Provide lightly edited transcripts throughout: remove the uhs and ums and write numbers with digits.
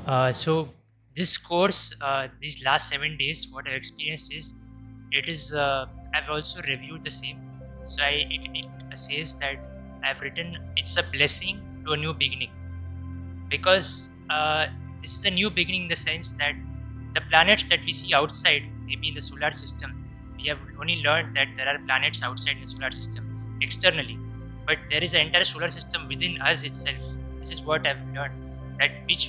So this course, these last 7 days, what I've experienced is, it is. I've also reviewed the same. So it says that I've written it's a blessing to a new beginning, because this is a new beginning in the sense that the planets that we see outside, maybe in the solar system, we have only learned that there are planets outside the solar system externally, but there is an entire solar system within us itself. This is what I've learned, that which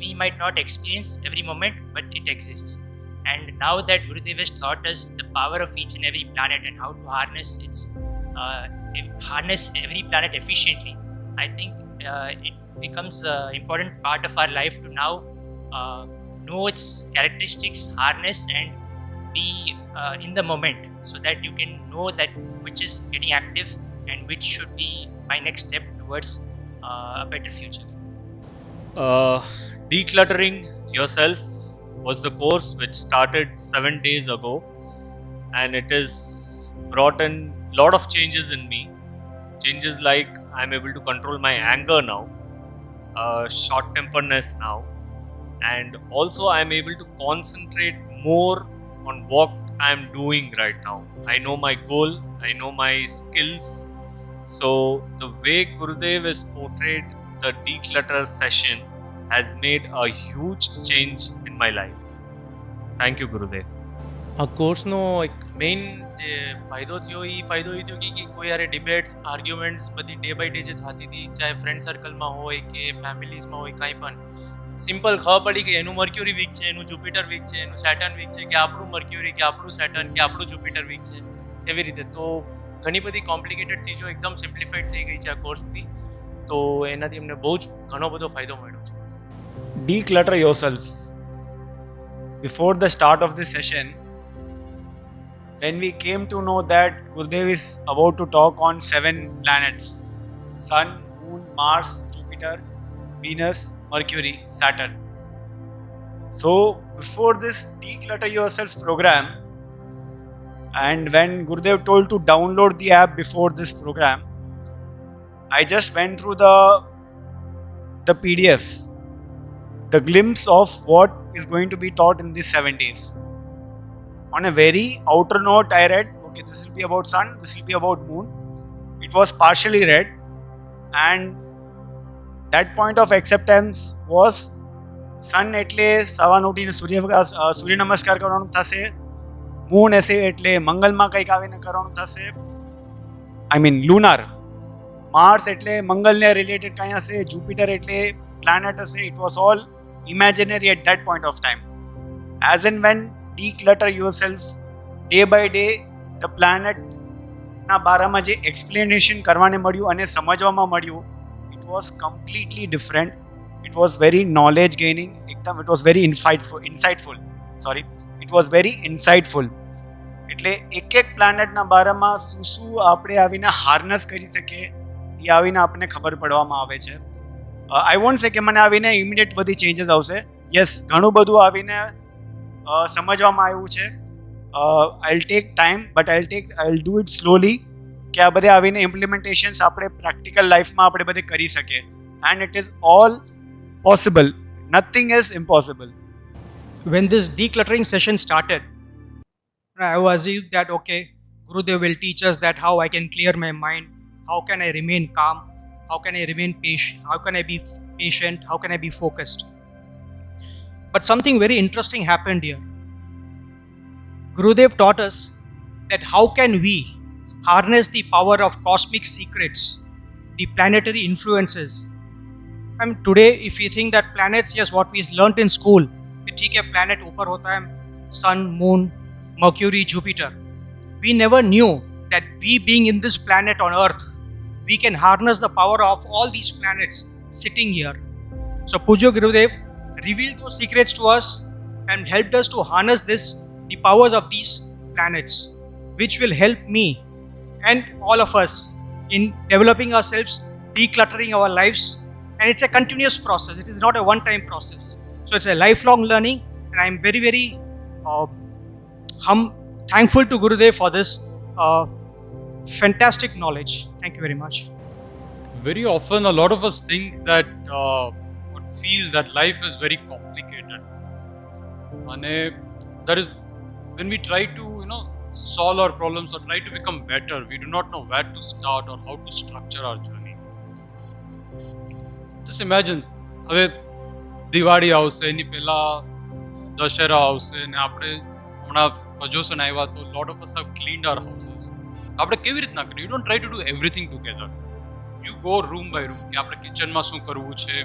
we might not experience every moment, but it exists. And now that Gurudev has taught us the power of each and every planet and how to uh, harness every planet efficiently, I think it becomes an important part of our life to now uh, know its characteristics, harness, and be in the moment, so that you can know that which is getting active and which should be my next step towards a better future. Uh, Decluttering yourself was the course which started 7 days ago, and it has brought in a lot of changes in me. Changes like I'm able to control my anger now, short temperedness now, and also I'm able to concentrate more on what I'm doing right now. I know my goal, I know my skills. So, the way Gurudev is portrayed the declutter session has made a huge change in my life. Thank you, Gurudev. આ કોર્સનો એક main જે ફાયદો થયો એ ફાયદો એ થયો કે કોઈ યારે ડિબેટ્સ આર્ગ્યુમેન્ટ્સ બધી ડે બાય ડે જે થતી હતી, ચાહે ફ્રેન્ડ સર્કલમાં હોય કે ફેમિલીઝમાં હોય, કાંઈ પણ સિમ્પલ ખબર પડી કે એનું મર્ક્યુરી વીક છે, એનું જુપિટર વીક છે, એનું સેટર્ન વીક છે, કે આપણું મર્ક્યુરી, કે આપણું સેટર્ન, કે આપણું જુપિટર વીક છે, એવી રીતે. તો ઘણી બધી કોમ્પ્લિકેટેડ ચીજો એકદમ સિમ્પ્લિફાઈડ થઈ ગઈ છે આ કોર્સથી. તો એનાથી અમને બહુ જ ઘણો બધો ફાયદો મળ્યો છે. Declutter yourself. Before the start of this session, when we came to know that Gurudev is about to talk on 7 planets: Sun, Moon, Mars, Jupiter, Venus, Mercury, Saturn. So before this Declutter Yourself program, and when Gurudev told to download the app before this program, I just went through the PDF, the glimpse of what is going to be taught in these 7 days. On a very outer note, I read, okay, this will be about Sun, this will be about Moon. It was partially read, and that point of acceptance was Sun એટલે સવારમાં ઉઠીને સૂર્ય નમસ્કાર કરવાનું થશે, moon એટલે મંગલમાં કંઈક આવીને કરવાનું થશે, I mean lunar. માર્સ એટલે મંગલને રિલેટેડ કાંઈ હશે, જુપિટર એટલે planet હશે. It was all imaginary at that point of time. As and when declutter yourself, day by day the planet ના બારામાં જે explanation કરવાને મળ્યું અને સમજવામાં મળ્યું, it was completely different. It was very knowledge gaining. It was very insightful. It was very insightful. એટલે એક એક પ્લાનેટના બારામાં શું આપણે આવીને હાર્નસ કરી શકીએ એ આવીને આપણને ખબર પડવામાં આવે છે. આઈ વોન્ટ સે કે મને આવીને ઇમિડિયેટ બધી ચેન્જીસ આવશે. યસ, ઘણું બધું આવીને સમજવામાં આવ્યું છે. I'll take time, but I'll do it slowly, કે આ બધે આવીને ઇમ્પ્લિમેન્ટેશન્સ આપણે પ્રેક્ટિકલ લાઈફમાં આપણે બધે કરી શકીએ. And it is all possible. Nothing is impossible. When this decluttering session started, I was assumed that okay, Gurudev will teach us that how I can clear my mind, how can I remain calm, how can I remain patient, how can I be patient, how can I be focused. But something very interesting happened here. Gurudev taught us that how can we harness the power of cosmic secrets, the planetary influences. I mean, today if we think that planets, yes, what we learnt in school, ठीक है planet ऊपर होता है, sun, moon, mercury, jupiter. We never knew that we being in this planet on earth, we can harness the power of all these planets sitting here. So Pujya Gurudev revealed those secrets to us and helped us to harness the powers of these planets, which will help me and all of us in developing ourselves, decluttering our lives. And it's a continuous process. It is not a one-time process. So it's a lifelong learning, and I'm very, very thankful to Gurudev for this fantastic knowledge. Thank you very much. Very often, a lot of us think that what feel that life is very complicated. And there is, when we try to solve our problems or try to become better, we do not know where to start or how to structure our journey. Just imagine, હવે દિવાળી આવશે એની પહેલા દશેરા આવશે ને આપણે હમણાં પ્રજોસન આવ્યા તો lot of us have cleaned our houses. આપણે કેવી રીતના કરીએ? You don't try to do everything together. You go room by room કે આપણે કિચનમાં શું કરવું છે,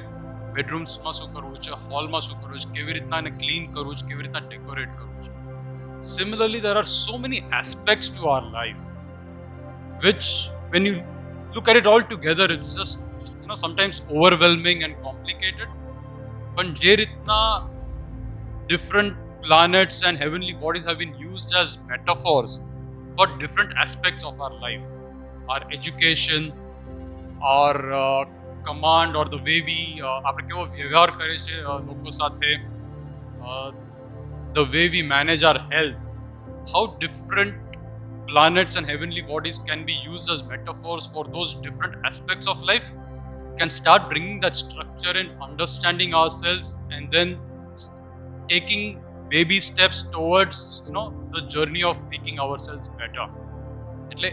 બેડરૂમ્સમાં શું કરવું છે, હોલમાં શું કરવું છે, કેવી રીતના એને ક્લીન કરવું છે, કેવી રીતના ડેકોરેટ કરવું છે. Similarly, there are so many aspects to our life which, when you look at it all together, it's just sometimes overwhelming and complicated. But જે રીતના different planets and heavenly bodies have been used as metaphors for different aspects of our life, our education, our command, or the way we આપણે કેવો વ્યવહાર કરે છે લોકો સાથે, the way we manage our health, how different planets and heavenly bodies can be used as metaphors for those different aspects of life, can start bringing that structure in understanding ourselves and then taking baby steps towards the journey of making ourselves better. એટલે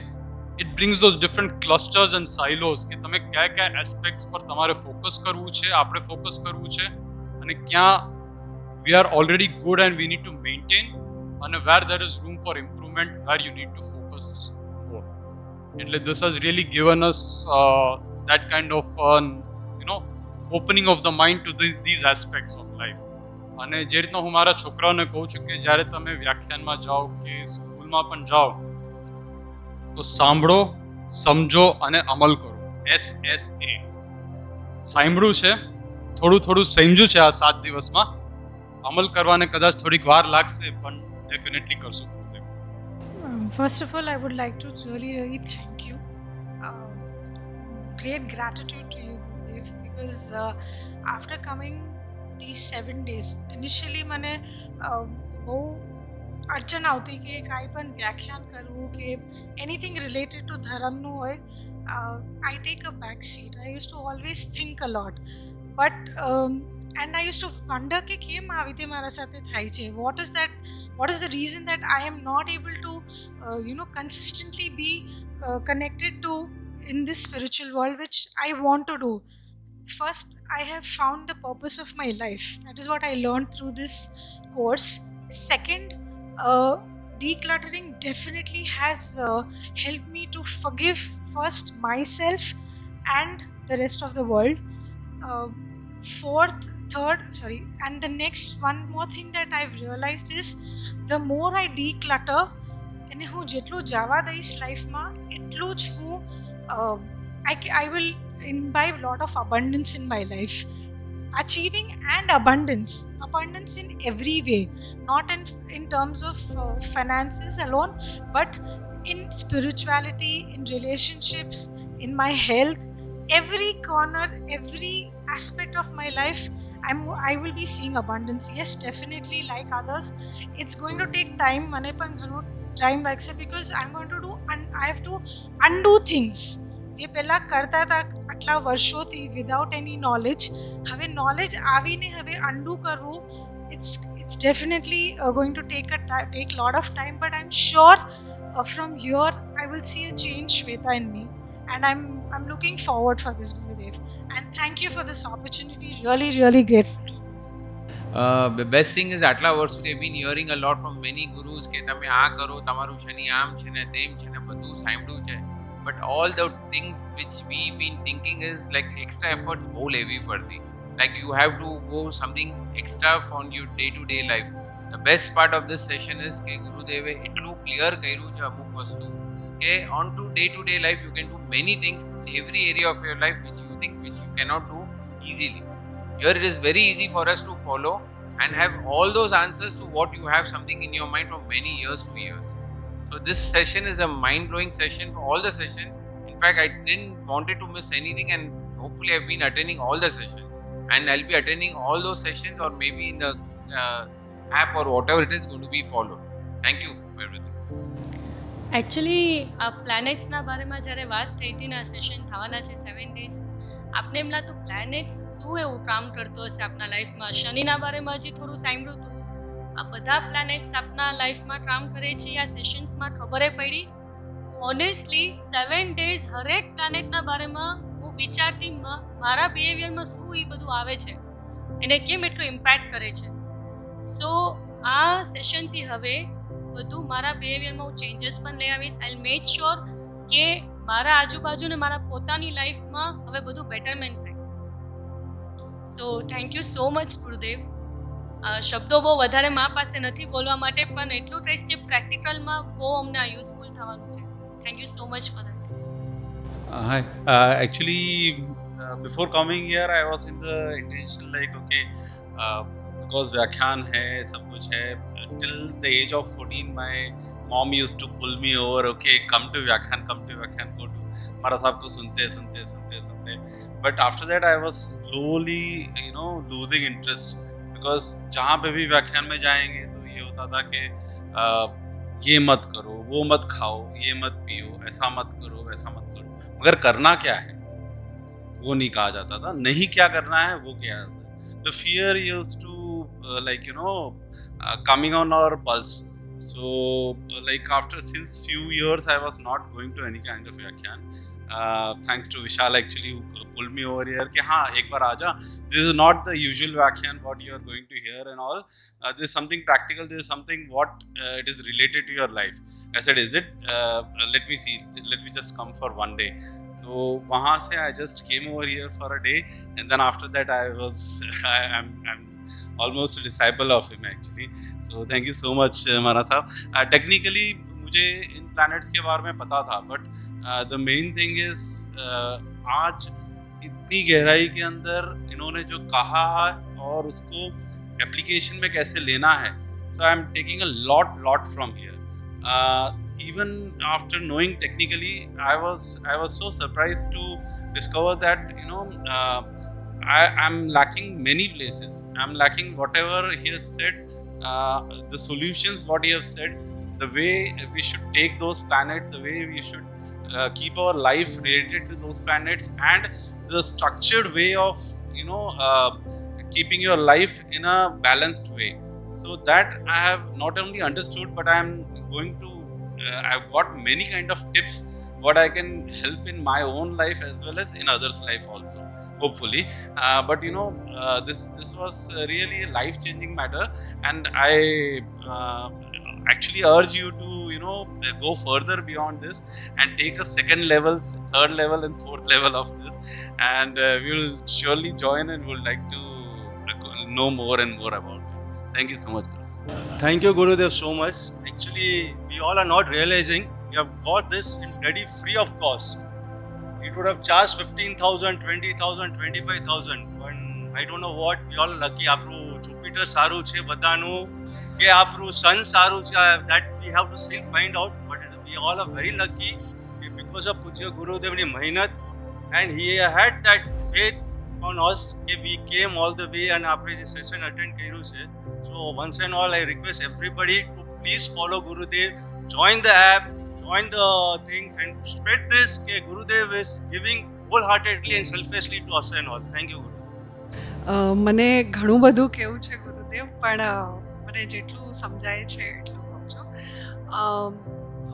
it brings those different clusters and silos કે તમે કયા કયા aspects પર તમારે focus કરવું છે, આપણે ફોકસ કરવું છે, અને ક્યાં we are already good and we need to maintain, and where there is room for improvement, where you need to focus more. એટલે this has really given us that kind of opening of the mind to these aspects of life. અને જે રીતના હું મારા છોકરાઓને કહું છું કે જ્યારે તમે વ્યાખ્યાનમાં જાઓ કે સ્કૂલમાં પણ જાઓ તો સાંભળો, સમજો અને અમલ કરો. SSA. સાંભળ્યું છે, થોડું થોડું સમજ્યું છે આ 7 દિવસમાં, અમલ કરવાને કદાચ થોડીક વાર લાગશે પણ ડેફિનેટલી કરશું. First of all, I would like to really thank you. Great gratitude to you, Gurudev, because after coming these 7 days, initially મને બહુ અડચણ આવતી કે કાંઈ પણ વ્યાખ્યાન કરવું કે એનીથિંગ રિલેટેડ ટુ ધર્મનું હોય, I take a back seat. I used to always think a lot, but and I used to wonder કે કેમ આવી રીતે મારા સાથે થાય છે. What is the reason that I am not able to consistently be connected to in this spiritual world which I want to do. First, I have found the purpose of my life. That is what I learned through this course. Second, decluttering definitely has helped me to forgive first myself and the rest of the world. And the next one more thing that I've realized is the more I declutter અને હું જેટલું જવા દઈશ લાઈફમાં એટલું જ હું I will imbibe a lot of abundance in my life. Achieving and abundance in every way, not in terms of finances alone, but in spirituality, in relationships, in my health, every corner, every aspect of my life, I will be seeing abundance. Yes, definitely, like others, it's going to take time. મને પણ ઘણો time લાગશે because I'm going to do I have to undo things. જે પહેલાં કરતા હતા આટલા વર્ષોથી વિધાઉટ એની નોલેજ, હવે નોલેજ આવીને હવે અન્ડુ કરવું, it's definitely going to take lot of time, but I'm sure from here I will see a change, Shweta, in me, and I'm looking forward for this, Gurudev, and thank you for this opportunity. Really, really grateful. The best thing is આટલા વર્ષો they've been hearing a lot from many gurus કે તમે આ કરો, તમારું શનિ આમ છે ને તેમ છે ને બધું સાંભળ્યું છે, but all the things which we've been thinking is like extra efforts બહુ લેવી પડતી, like you have to go something extra on your day to day life. The best part of this session is કે ગુરુદેવે એટલું clear કર્યું છે અમુક વસ્તુ કે on to day life you can do many things in every area of your life which you cannot do easily. Here it is very easy for us to follow and have all those answers to what you have something in your mind from many years to years. So this session is a mind-blowing session for all the sessions. In fact, I didn't wanted to miss anything, and hopefully I've been attending all the sessions, and I'll be attending all those sessions, or maybe in the app or whatever it is going to be followed. Thank you for everything. Actually આ પ્લેનેટ્સના બારેમાં જ્યારે વાત થઈ હતી ને આ session થવાના છે 7 days, આપને એમ લાગતું પ્લેનેટ શું એવું કામ કરતો હશે આપણા લાઈફમાં. શનિના બારેમાં હજી થોડું સાંભળ્યું હતું. આ બધા પ્લેનેટ્સ આપણા લાઈફમાં કામ કરે છે આ સેશન્સમાં ખબર પડી. ઓનેસ્ટલી 7 days હરેક પ્લેનેટના બારેમાં હું વિચારતી મારા બિહેવિયરમાં શું એ બધું આવે છે, એને કેમ એટલું ઇમ્પેક્ટ કરે છે. સો આ સેશનથી હવે બધું મારા બિહેવિયરમાં હું ચેન્જીસ પણ લઈ આવીશ. આઈ મેક શ્યોર કે મારા આજુબાજુ ને મારા પોતાની લાઈફમાં હવે બધું બેટરમેન્ટ થાય. So thank you so much Gurudev. શબ્દો બહુ વધારે મા પાસે નથી બોલવા માટે, પણ એટલું કહીશ કે પ્રેક્ટિકલમાં બહુ અમને આ યુઝફુલ થવાનું છે. Thank you so much for that. Hi. Actually, before coming here, I was in the intention like, okay, because व्याख्यान है, सब कुछ है. Till the age of 14, my mom used to pull me over. Okay, come to व्याख्यान, go to Mara साहब को सुनते. But after that, I was slowly, losing interest. Because जहाँ पे भी व्याख्यान में जाएंगे तो ये होता था कि ये मत करो, वो मत खाओ, ये मत पियो, ऐसा मत करो, वैसा मत करो. मगर करना क्या है वो नहीं कहा जाता था. नहीं क्या करना है वो क्या है. The fear used to coming on our pulse. So since few years I was not going to any kind of व्याख्यान. Thanks to Vishal actually who pulled me over here कि हाँ एक बार आजा. This is not the usual व्याख्यान what you are going to hear and all. This is something practical. This is something what it is related to your life. I said, is it? Let me see. Let me just come for one day. तो वहाँ से I just came over here for a day and then after that I'm almost a disciple of him actually. So thank you so much Maratha. Technically मुझे इन planets के बारे में पता था but the main thing is आज इतनी गहराई के अंदर इन्होंने जो कहा है और उसको एप्लीकेशन में कैसे लेना है. So I am taking a lot from here. Even after knowing technically, I was so surprised to discover that I'm lacking many places. I'm lacking whatever he has said, the solutions what he has said, the way we should take those planets, the way we should keep our life related to those planets, and the structured way of keeping your life in a balanced way. So that I have not only understood but I am going to I've got many kind of tips what I can help in my own life as well as in others' life also, hopefully. But this was really a life-changing matter, and I actually urge you to go further beyond this and take a second level, third level, and fourth level of this, and we will surely join and would like to know more and more about it. Thank you so much. Thank you, Gurudev, so much. Actually, we all are not realizing we have got this in ready free of cost. It would have charged 15,000, 20,000, 25,000. But I don't know what. We all lucky. Apru Jupiter saru che badanu ke apru sun saru che. That we have to still find out. But we all are very lucky because of Pujya Gurudev ni mehnat, and he had that faith on us that we came all the way and apne je session attend કર્યું છે. So once and all I request everybody to please follow Gurudev, join the app, join the things and spread this that Gurudev is giving wholeheartedly and selflessly to us and all. Thank you, Gurudev. મને ઘણું બધું કહેવું છે ગુરુદેવ, પણ મને જેટલું સમજાય છે એટલું કહું છું.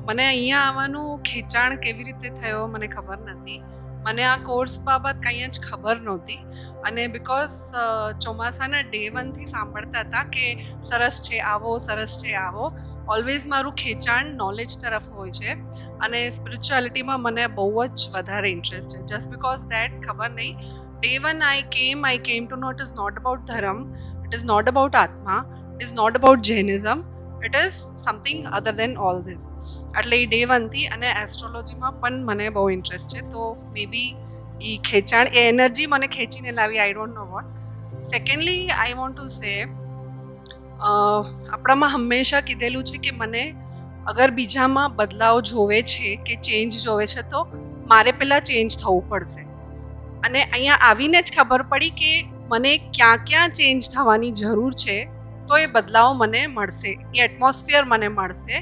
મને અહીંયા આવવાનું ખેંચાણ કેવી રીતે થયો મને ખબર નથી. મને આ કોર્સ બાબત કંઈ જ ખબર નહોતી, અને બિકોઝ ચોમાસાના ડે 1થી સાંભળતા હતા કે સરસ છે આવો, સરસ છે આવો. ઓલવેઝ મારું ખેંચાણ નોલેજ તરફ હોય છે, અને સ્પિરિચ્યુઆલિટીમાં મને બહુ જ વધારે ઇન્ટરેસ્ટ છે. જસ્ટ બિકોઝ દેટ ખબર નહીં. Day 1 I came to know it is not about dharam, it is not about atma, it is not about Jainism, it is something other than all this. એટલે એ Day 1થી, અને એસ્ટ્રોલોજીમાં પણ મને બહુ interest છે, તો મે બી એ ખેંચાણ, એ એનર્જી મને ખેંચીને લાવી. I don't know what. Secondly I want to say, આપણામાં હંમેશા કીધેલું છે કે મને અગર બીજામાં બદલાવ જોવે છે કે ચેન્જ જોવે છે તો મારે પહેલાં ચેન્જ થવું પડશે. અને અહીંયા આવીને જ ખબર પડી કે મને ક્યાં ચેન્જ થવાની જરૂર છે, તો એ બદલાવ મને મળશે, એ એટમોસ્ફિયર મને મળશે.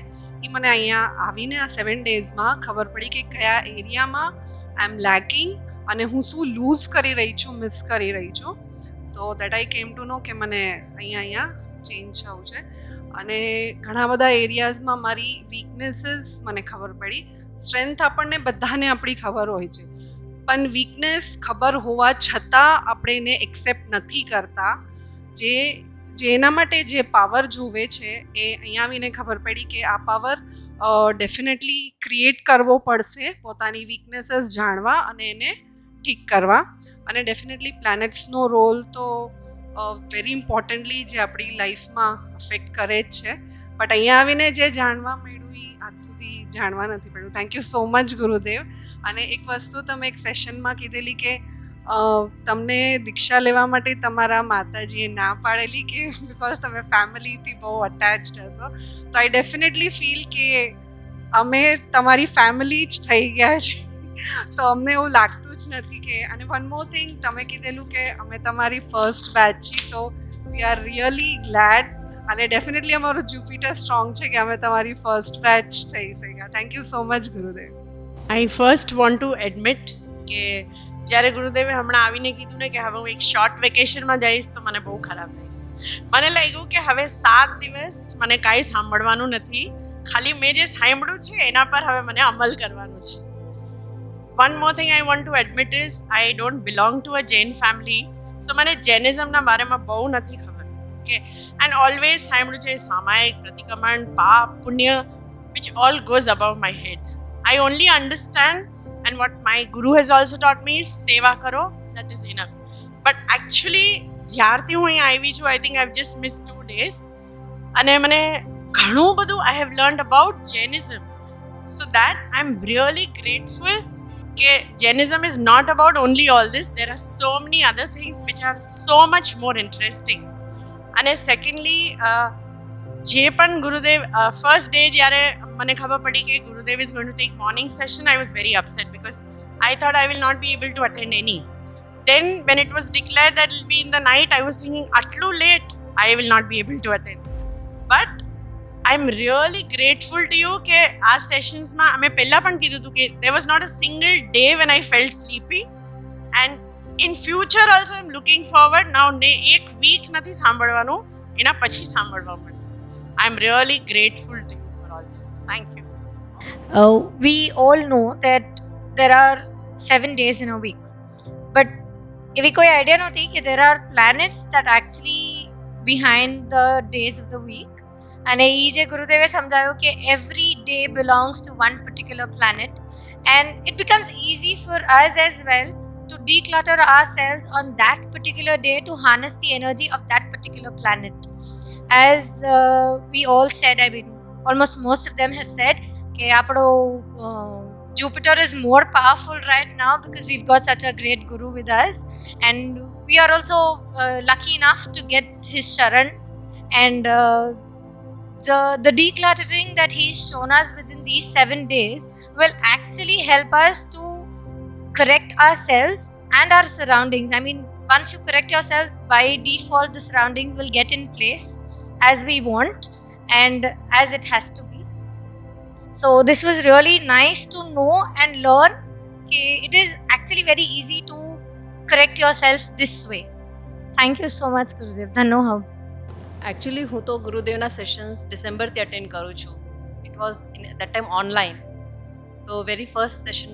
એ મને અહીંયા આવીને આ 7 daysમાં ખબર પડી કે કયા એરિયામાં આઈ એમ લેકિંગ અને હું શું લૂઝ કરી રહી છું, મિસ કરી રહી છું. So that I came to નો કે મને અહીંયા ચેન્જ થવું છે. અને ઘણા બધા એરિયાઝમાં મારી વીકનેસીસ મને ખબર પડી. સ્ટ્રેન્થ આપણને બધાને આપણી ખબર હોય છે, પણ વીકનેસ ખબર હોવા છતાં આપણે એને એક્સેપ્ટ નથી કરતા. જેના માટે જે પાવર જોવે છે એ અહીંયા આવીને ખબર પડી કે આ પાવર ડેફિનેટલી ક્રિએટ કરવો પડશે, પોતાની વીકનેસીસ જાણવા અને એને ઠીક કરવા. અને ડેફિનેટલી પ્લેનેટ્સનો રોલ તો વેરી ઇમ્પોર્ટન્ટલી જે આપણી લાઈફમાં અફેક્ટ કરે જ છે. બટ અહીંયા આવીને જે જાણવા મળ્યું એ આજ સુધી જાણવા નથી પડ્યું. થેન્ક યુ સો મચ ગુરુદેવ. અને એક વસ્તુ તમે એક સેશનમાં કીધેલી કે તમને દીક્ષા લેવા માટે તમારા માતાજીએ ના પાડેલી કે બિકોઝ તમે ફેમિલીથી બહુ અટેચ્ડ હશો. તો આઈ ડેફિનેટલી ફીલ કે અમે તમારી ફેમિલી જ થઈ ગયા છે. તો અમને એવું લાગતું જ નથી કે, અને વન મોર થિંગ તમે કીધેલું કે અમે તમારી ફર્સ્ટ બેચ છીએ, તો વી આર રિયલી ગ્લેડ. અને ડેફિનેટલી અમારું જ્યુપિટર સ્ટ્રોંગ છે કે અમે તમારી ફર્સ્ટ બેચ થઈ શક્યા. Thank you so much Gurudev. I first want to admit કે જ્યારે ગુરુદેવે હમણાં આવીને કીધું ને કે હવે હું એક શોર્ટ વેકેશનમાં જઈશ તો મને બહુ ખરાબ લાગ્યું. મને લાગ્યું કે હવે 7 દિવસ મને કાંઈ સાંભળવાનું નથી, ખાલી મેં જે સાંભળ્યું છે એના પર હવે મને અમલ કરવાનું છે. One more thing I want to admit is I don't belong to a Jain family. So મને જૈનિઝમના બારેમાં બહુ નથી ખબર. ઓકે, એન્ડ ઓલવેઝ સાંભળ્યું છે સામાયિક, પ્રતિક્રમણ, પાપ, પુણ્ય, which all goes above my head. I only understand, and what my guru has also taught me is seva karo, that is enough. But actually જ્યારથી હું અહીંયા આવી છું, I think I've just missed 2 days. અને મને ઘણું બધું I have learned about Jainism. So that I'm really grateful કે Jainism is not about only all this. There are so many other things which are so much more interesting. અને secondly, જે પણ ગુરુદેવ first day જ્યારે મને ખબર પડી કે Gurudev is going to take morning session, I was very upset because I thought I will not be able to attend any. Then when it was declared that will be in the night, I was thinking આટલું late I will not be able to attend. But I am really grateful to you કે આ સેશન્સમાં અમે પહેલાં પણ કીધું હતું કે there was not a single day when I felt sleepy. And in future also I am looking forward now. ને 1 વીક નથી સાંભળવાનું, એના પછી સાંભળવા મળશે. I'm really grateful to you for all this. Thank you. We all know that there are 7 days in a week, but એવી કોઈ idea નહોતી કે there are planets that actually behind the days of the week. અને એ જે ગુરુદેવે સમજાવ્યું કે every day belongs to one particular planet, and it becomes easy for us as well to declutter ourselves on that particular day to harness the energy of that particular planet. As we all said, I mean, almost most of them have said, કે આપણો Jupiter is more powerful right now because we've got such a great guru with us, and we are also lucky enough to get his sharan, and the decluttering that he's shown us within these 7 days will actually help us to correct ourselves and our surroundings. I mean, once you correct yourselves, by default the surroundings will get in place as we want and as it has to be. So this was really nice to know and learn that it is actually very easy to correct yourself this way. Thank you so much, Gurudev. Dhanyawad. Actually હું તો ગુરુદેવના sessions ડિસેમ્બરથી attend કરું છું. It was in that time online. તો very first session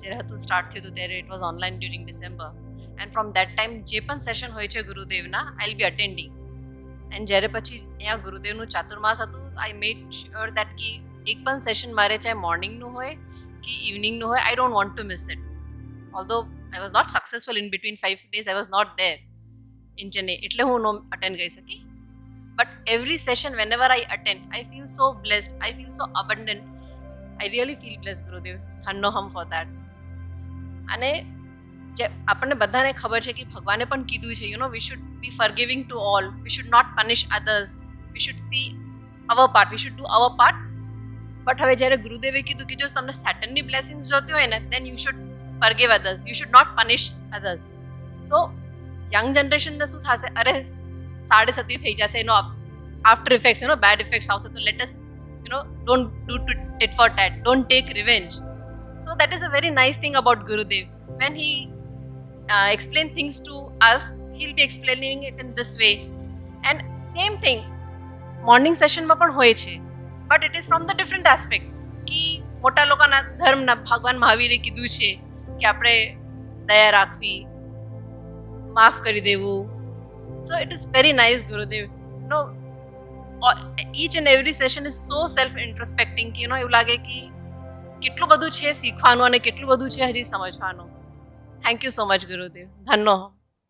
જ્યારે હતું start થયું હતું ત્યારે ઇટ વોઝ online during December. And from that time જે પણ સેશન હોય છે ગુરુદેવના, I will be attending. And જ્યારે પછી અહીંયા ગુરુદેવનું ચાતુર્માસ હતું, આઈ મેડ શ્યોર દેટ કે એક પણ સેશન મારે ચાહે મોર્નિંગનું હોય કે ઇવનિંગનું હોય, I don't want to miss it. Although I was not successful in between 5 days, I was not there in Chennai, એટલે હું નો અટેન્ડ કરી શકી. But every session whenever I attend, I feel so blessed, I feel so abundant, I really feel blessed, Gurudev. Dhanyawad for that. અને જે આપણને બધાને ખબર છે કે ભગવાને પણ કીધું છે, you know, we should be forgiving to all, we should not punish others, we should see our part, we should do our part. But હવે જ્યારે ગુરુદેવે કીધું કે જો તમને સેટનની બ્લેસિંગ્સ જોતી હોય ને, then you should forgive others, you should not punish others. તો યંગ જનરેશનને શું થશે, અરે 7:30 થઈ જશે, એનો આફ્ટર ઇફેક્ટ્સ, એનો બેડ ઇફેક્ટ્સ આવશે, તો let us don't do tit for tat, don't take revenge. So that is a very nice thing about Gurudev. when he explain things to us, he'll be explaining it in this way. And same thing morning સેશનમાં પણ હોય છે, but it is from the different aspect કે મોટા લોકોના ધર્મના ભગવાન મહાવીરે કીધું છે કે આપણે દયા રાખવી, માફ કરી દેવું. So it is very nice Gurudev. No each and every session is so self introspecting કે એવું લાગે કે કેટલું બધું છે શીખવાનું અને કેટલું બધું છે હજી સમજવાનું. થેન્ક યુ સો મચ ગુરુદેવ. ધન્યવાદ.